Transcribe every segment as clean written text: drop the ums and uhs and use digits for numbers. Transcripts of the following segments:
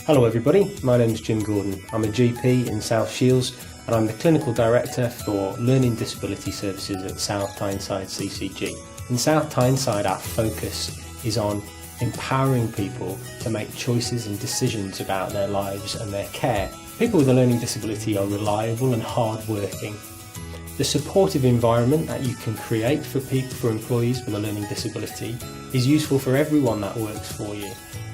Hello everybody, my name is Jim Gordon. I'm a GP in South Shields and I'm the Clinical Director for Learning Disability Services at South Tyneside CCG. In South Tyneside our focus is on empowering people to make choices and decisions about their lives and their care. People with a learning disability are reliable and hard-working. The supportive environment that you can create for employees with a learning disability is useful for everyone that works for you.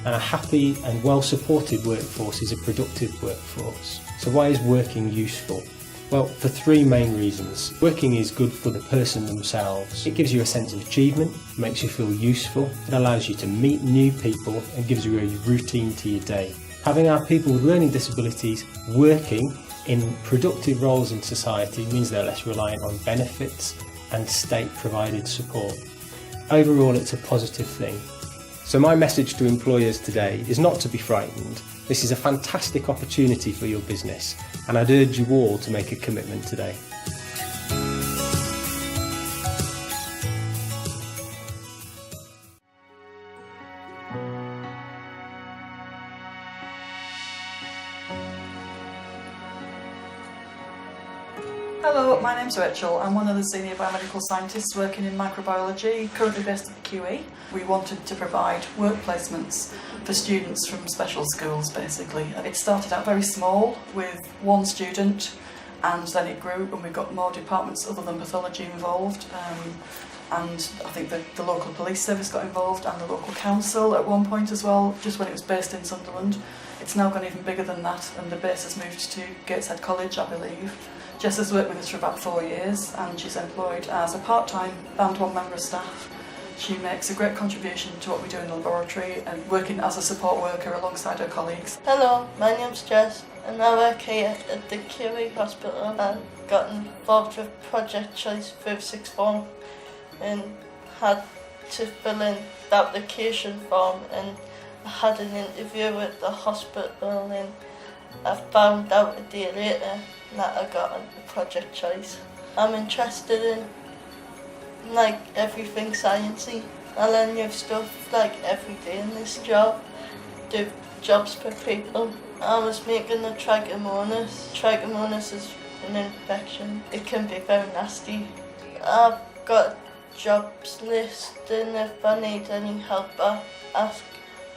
And a happy and well-supported workforce is a productive workforce. So why is working useful? Well, for three main reasons. Working is good for the person themselves. It gives you a sense of achievement, makes you feel useful, it allows you to meet new people and gives you a routine to your day. Having our people with learning disabilities working in productive roles in society means they're less reliant on benefits and state-provided support. Overall, it's a positive thing. So my message to employers today is not to be frightened. This is a fantastic opportunity for your business, and I'd urge you all to make a commitment today. Hello, my name's Rachel. I'm one of the senior biomedical scientists working in microbiology, currently based at the QE. We wanted to provide work placements for students from special schools, basically. It started out very small with one student, and then it grew and we got more departments other than pathology involved. And I think the local police service got involved and the local council at one point as well, just when it was based in Sunderland. It's now gone even bigger than that, and the base has moved to Gateshead College, I believe. Jess has worked with us for about 4 years and she's employed as a part-time Band 1 member of staff. She makes a great contribution to what we do in the laboratory and working as a support worker alongside her colleagues. Hello, my name's Jess and I work here at the QE Hospital and got involved with Project Choice through sixth form and had to fill in the application form, and I had an interview with the hospital and I found out a day later that I got a Project Choice. I'm interested in everything sciencey. I learn new stuff every day in this job, do jobs for people. I was making the trichomonas. Trichomonas is an infection. It can be very nasty. I've got a jobs list, and if I need any help I ask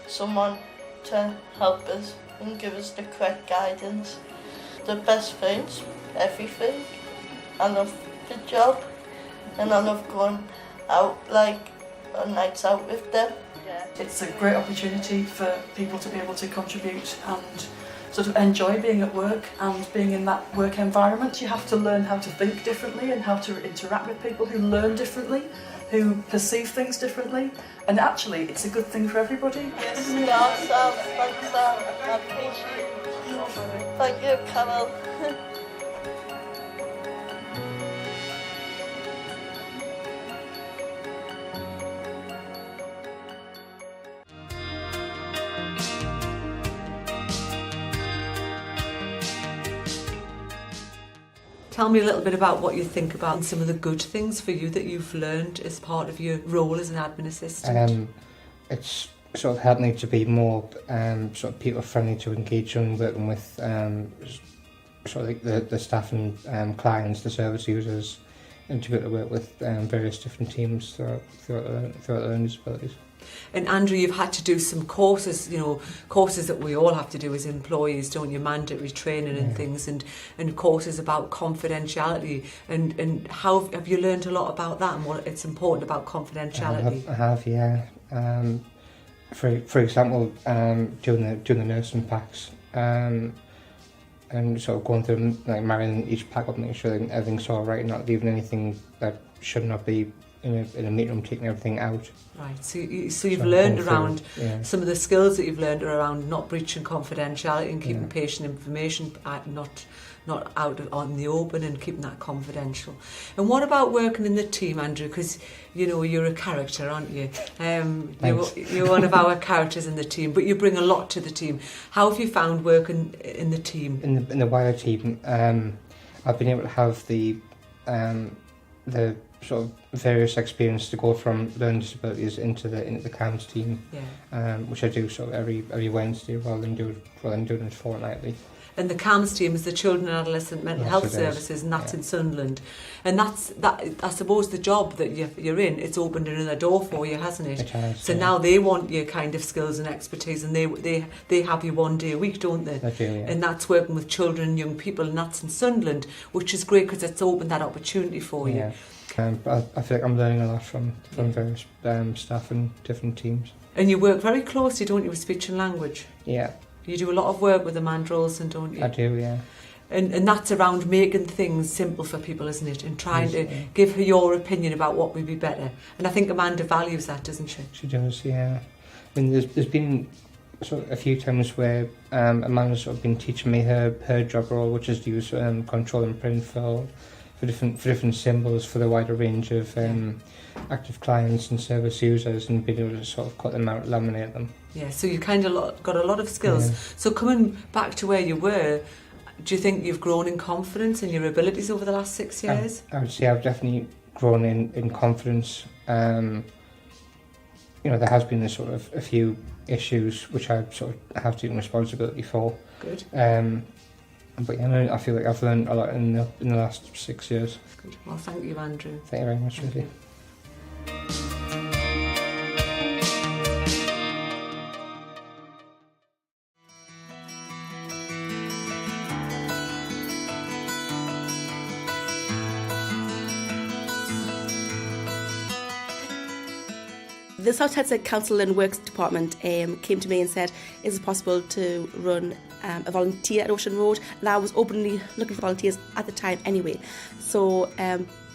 someone to help us and give us the correct guidance. The best things, everything. I love the job and I love going out on nights out with them. It's a great opportunity for people to be able to contribute and sort of enjoy being at work and being in that work environment. You have to learn how to think differently and how to interact with people who learn differently, who perceive things differently, and actually it's a good thing for everybody. Yes, thanks, I appreciate it. Thank you, Carol. Tell me a little bit about what you think about some of the good things for you that you've learned as part of your role as an admin assistant. It's sort of helped me to be more sort of people friendly to engage in, working with sort of the staff and clients, the service users, and to be able to work with various different teams throughout the learning disabilities. And Andrew, you've had to do some courses, courses that we all have to do as employees, don't you? Mandatory training and things, and courses about confidentiality. And how have you learned a lot about that and what it's important about confidentiality? I have, yeah. For example, doing the nursing packs, and sort of going through them, marrying each pack up, making sure that everything's all right, and not leaving anything that should not be in a meeting room, taking everything out. Right, so you've learned around, some of the skills that you've learned are around not breaching confidentiality and keeping patient information not out on the open and keeping that confidential. And what about working in the team, Andrew? Because you're a character, aren't you? You're one of our characters in the team, but you bring a lot to the team. How have you found working in the team? In the wider team, I've been able to have the sort of various experience to go from learning disabilities into the CAMS team, which I do sort of every Wednesday rather than doing it fortnightly. And the CAMS team is the Children and Adolescent Mental Health Services, and that's in Sunderland. And that I suppose the job that you're in, it's opened another door for you, hasn't it? It has, so now they want your kind of skills and expertise, and they have you 1 day a week, don't they? They do, yeah. And that's working with children and young people, and that's in Sunderland, which is great because it's opened that opportunity for you. But I feel like I'm learning a lot from various staff and different teams. And you work very closely, don't you, with speech and language? Yeah. You do a lot of work with the Mandrels, don't you? I do, yeah. And that's around making things simple for people, isn't it? And trying to give her your opinion about what would be better. And I think Amanda values that, doesn't she? She does, yeah. I mean, there's been sort of a few times where Amanda's sort of been teaching me her job role, which is to use control and print for different symbols for the wider range of active clients and service users, and being able to sort of cut them out, laminate them. Yeah, so you kind of got a lot of skills. Yeah. So coming back to where you were, do you think you've grown in confidence in your abilities over the last 6 years? I would say I've definitely grown in confidence. There has been a few issues which I sort of have taken responsibility for. Good. But yeah, I feel like I've learned a lot in the last 6 years. Good. Well, thank you, Andrew. Thank you very much, Ruby. The South Tyneside Council and Works Department came to me and said, is it possible to run a volunteer at Ocean Road? And I was openly looking for volunteers at the time anyway. So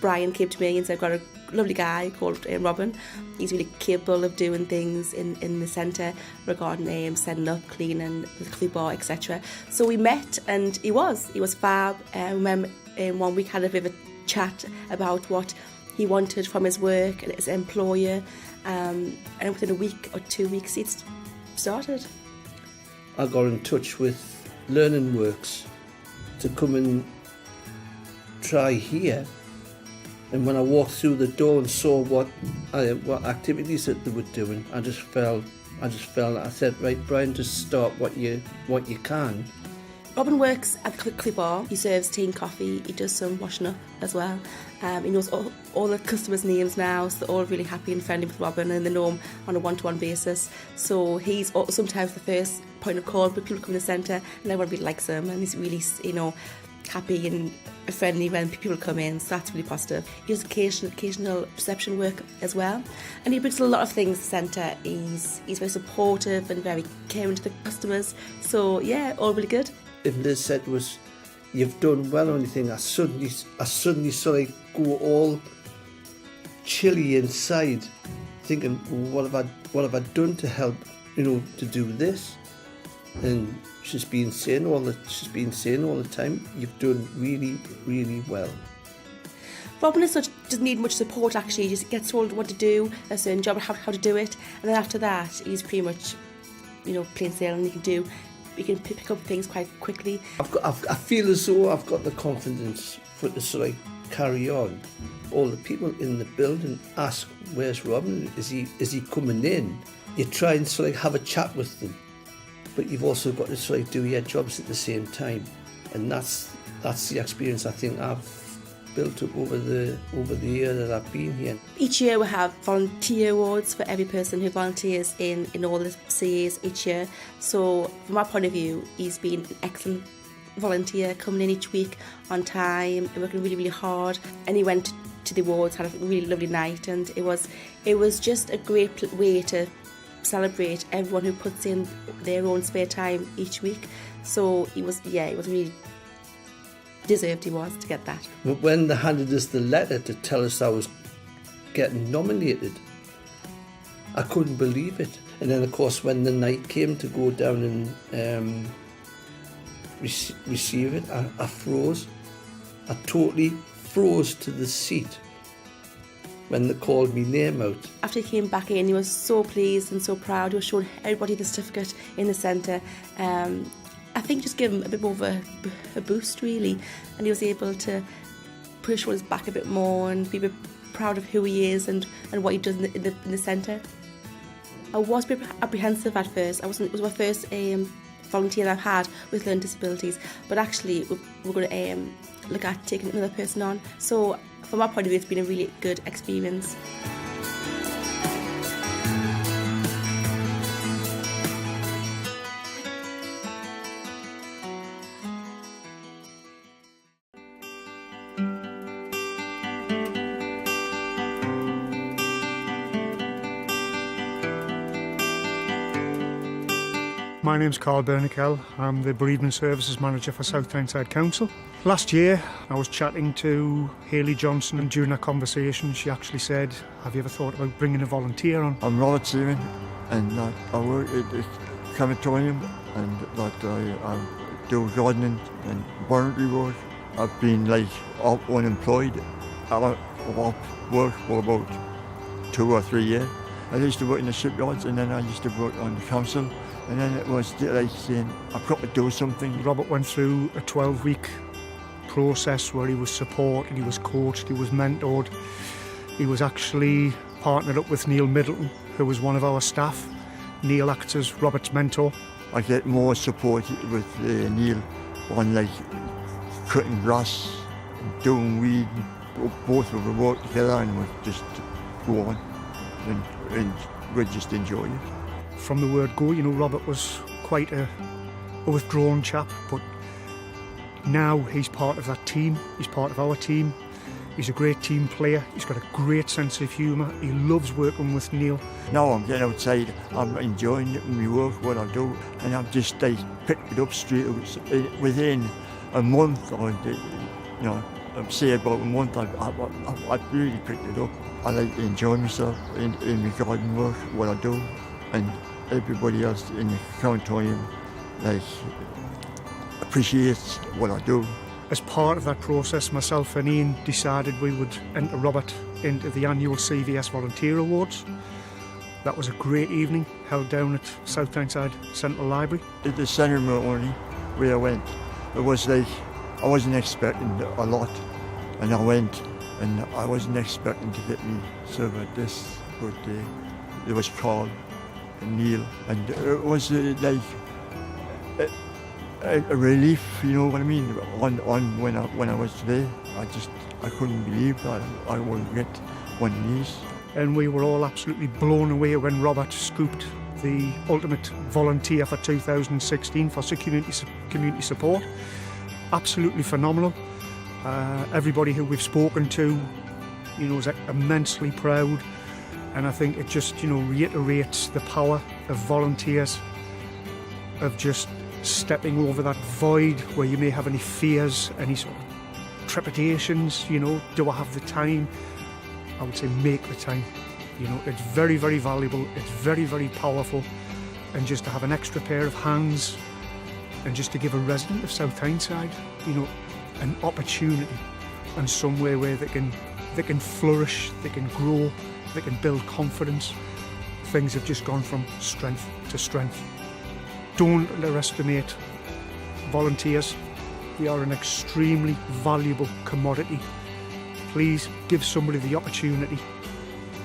Brian came to me and said, I've got a lovely guy called Robin. He's really capable of doing things in the centre regarding setting up, cleaning, the coffee bar, etc. So we met, and he was fab. I remember 1 week had a bit of a chat about what he wanted from his work and his employer. And within a week or 2 weeks he'd started. I got in touch with Learning Works to come and try here, and when I walked through the door and saw what activities that they were doing, I just felt I said, right, Brian, just start what you can. Robin works at the Coffee Bar. He serves tea and coffee. He does some washing up as well. He knows all the customers' names now, so they're all really happy and friendly with Robin, and they know him on a one-to-one basis. So he's sometimes the first point of call, but people come to the centre and everyone really likes him, and he's really, happy and friendly when people come in, so that's really positive. He does occasional reception work as well, and he brings a lot of things to the centre. He's very supportive and very caring to the customers, so yeah, all really good. If Liz said was, you've done well or anything, I suddenly sort of go all chilly inside, thinking, what have I done to help, to do this? And she's been saying all the time, you've done really, really well. Robin as such doesn't need much support actually. He just gets told what to do, a certain job, how to do it, and then after that he's pretty much, plain sailing. We can pick up things quite quickly. I feel as though I've got the confidence to sort of carry on. All the people in the building ask, where's Robin? Is he coming in? You try and sort of have a chat with them, but you've also got to sort of do your jobs at the same time, and that's the experience I think I've built up over the year that I've been here. Each year we have volunteer awards for every person who volunteers in all the CAs each year. So from our point of view, he's been an excellent volunteer, coming in each week on time and working really, really hard. And he went to the awards, had a really lovely night, and it was just a great way to celebrate everyone who puts in their own spare time each week. So it was really deserved, he was, to get that. When they handed us the letter to tell us I was getting nominated, I couldn't believe it. And then of course when the night came to go down and receive it, I froze. I totally froze to the seat when they called me name out. After he came back in, he was so pleased and so proud. He was showing everybody the certificate in the centre. I think just give him a bit more of a boost really, and he was able to push his back a bit more and be a bit proud of who he is and what he does in the centre. I was a bit apprehensive at first. It was my first volunteer I've had with learning disabilities, but actually we're going to look at taking another person on. So from my point of view, it's been a really good experience. My name's Carl Bernickel. I'm the Bereavement Services Manager for South Tyneside Council. Last year I was chatting to Hayley Johnson, and during that conversation she actually said, have you ever thought about bringing a volunteer on? I'm Robert Seaman, and I work at the crematorium, and I do gardening and voluntary work. I've been unemployed. I've worked for about 2 or 3 years. I used to work in the shipyards, and then I used to work on the council. And then it was like saying, I've got to do something. Robert went through a 12-week process where he was supported, he was coached, he was mentored. He was actually partnered up with Neil Middleton, who was one of our staff. Neil acts as Robert's mentor. I get more support with Neil on cutting grass, doing weed. Both of us work together and we just go on and we just enjoy it. From the word go, Robert was quite a withdrawn chap, but now he's part of that team, he's part of our team. He's a great team player, he's got a great sense of humour, he loves working with Neil. Now I'm getting outside, I'm enjoying it, my work, what I do, and I've just picked it up straight within a month, or I'd say about a month, I've really picked it up. I like to enjoy myself in my garden work, what I do, and everybody else in the crematorium appreciates what I do. As part of that process, myself and Ian decided we would enter Robert into the annual CVS Volunteer Awards. That was a great evening, held down at South Tyneside Central Library. At the ceremony where I went, it was I wasn't expecting a lot, and I went, and I wasn't expecting to get me served at this, but it was Carl and Neil, and it was a relief, you know what I mean, on when I was there. I couldn't believe that I would get one of these. And we were all absolutely blown away when Robert scooped the ultimate volunteer for 2016 for community support. Absolutely phenomenal. Everybody who we've spoken to, is immensely proud. And I think it just, reiterates the power of volunteers, of just stepping over that void where you may have any fears, any sort of trepidations, do I have the time? I would say make the time. It's very, very valuable, it's very, very powerful, and just to have an extra pair of hands and just to give a resident of South Tyneside, an opportunity and somewhere where they can flourish, they can grow, they can build confidence. Things have just gone from strength to strength. Don't underestimate volunteers. They are an extremely valuable commodity. Please give somebody the opportunity,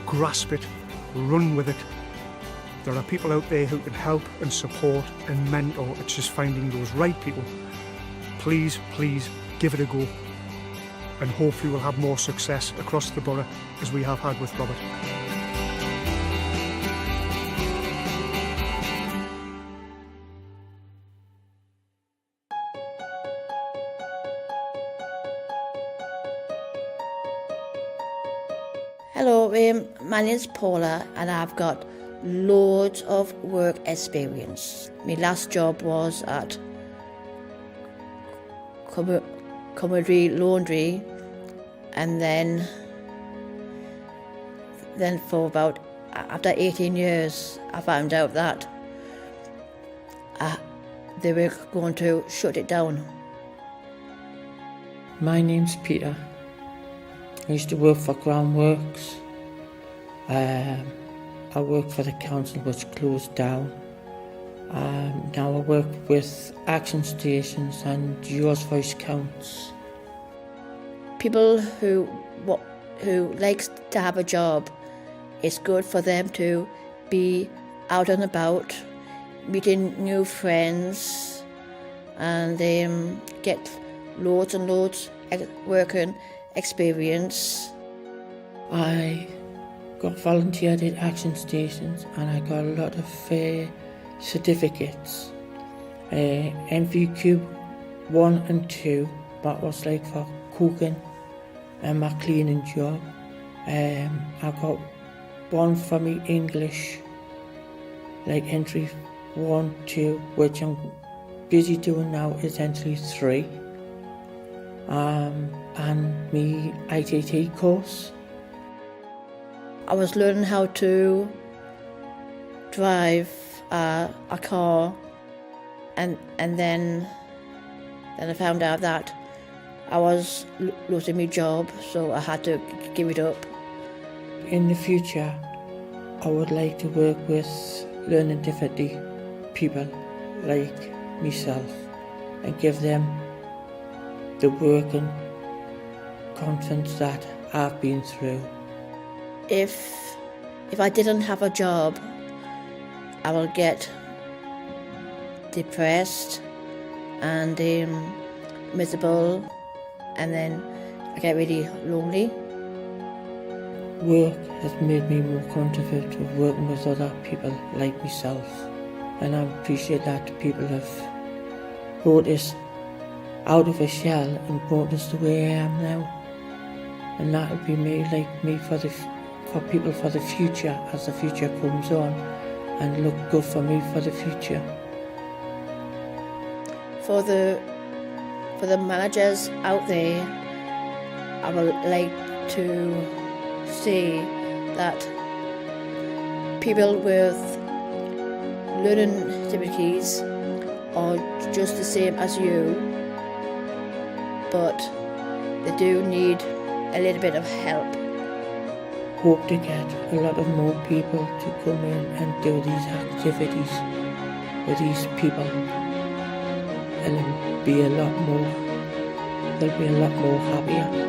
grasp it, run with it. There are people out there who can help and support and mentor. It's just finding those right people. Please, please give it a go, and hopefully we'll have more success across the borough as we have had with Robert. Hello, my name's Paula and I've got loads of work experience. My last job was at Commodore Laundry, and then for about, after 18 years, I found out that they were going to shut it down. My name's Peter. I used to work for Groundworks. I worked for the council which closed down. Now I work with Action Stations and Yours Voice Counts. people who likes to have a job, it's good for them to be out and about, meeting new friends, and get loads and loads working experience. I got volunteered at action stations and I got a lot of certificates. MVQ 1 and 2, that was like for cooking and my cleaning job. I got one for me English, like entry 1, 2, which I'm busy doing now is entry 3. And me ITT course. I was learning how to drive a car, and then I found out that I was losing my job, so I had to give it up. In the future, I would like to work with learning difficulty people like myself and give them the work and confidence that I've been through. If I didn't have a job, I will get depressed and miserable, and then I get really lonely. Work has made me more comfortable to working with other people like myself, and I appreciate that people have brought us out of a shell and brought us the way I am now, and that will be me for people for the future as the future comes on, and look good for me for the future. For the managers out there, I would like to say that people with learning disabilities are just the same as you, but they do need a little bit of help. Hope to get a lot of more people to come in and do these activities with these people, and they'll be a lot more happier.